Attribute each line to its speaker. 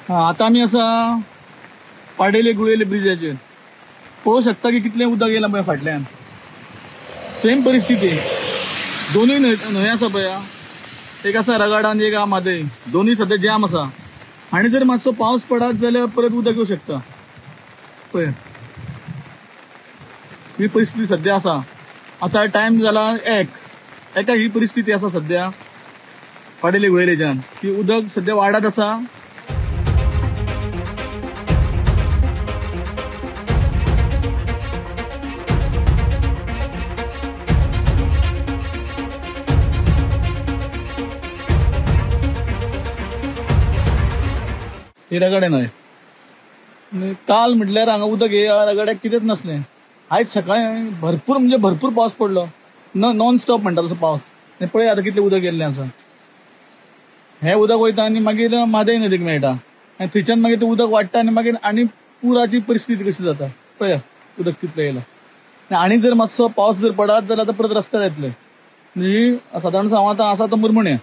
Speaker 1: आता आम्ही असा पाडेले गुळेले ब्रिजाचेर पळोवंक शकता की कितलें उदक येयलां पळय फाटल्यान. सेम परिस्थिती, दोनूय न्हंय आसा पळय, एक आसा रगाड आनी एक आहा म्हादय, दोनूय सध्या जॅम आसा. आनी जर मातसो पावस पडत जाल्यार परत उदक येवं शकता पळय. ही परिस्थिती सध्या आसा. आता टायम जाला एका ही परिस्थिती आसा सध्या पाडेले गुळेलेच्यान की उदक सध्या वाडत आसा. ही रगडे न्हय. काल म्हटल्यार हांगा उदक हे रगड्याक कितेंच नसलें. आयज सकाळी भरपूर म्हणजे भरपूर पावस पडलो, नॉन स्टॉप म्हणटा तसो पावस. पळय आतां कितलें उदक येयल्लें आसा. हें उदक वयता आनी मागीर म्हादय नदीक मेळटा आनी थंयच्यान मागीर तें उदक वाडटा आनी मागीर आनी पुराची परिस्थिती कशी जाता पळय. उदक कितलें येयलां आनी जर मातसो पावस जर पडत जाल्यार परत रस्त्यार येतले. म्हणजे सादारण हांव आतां आसा तो मुरमुण्या.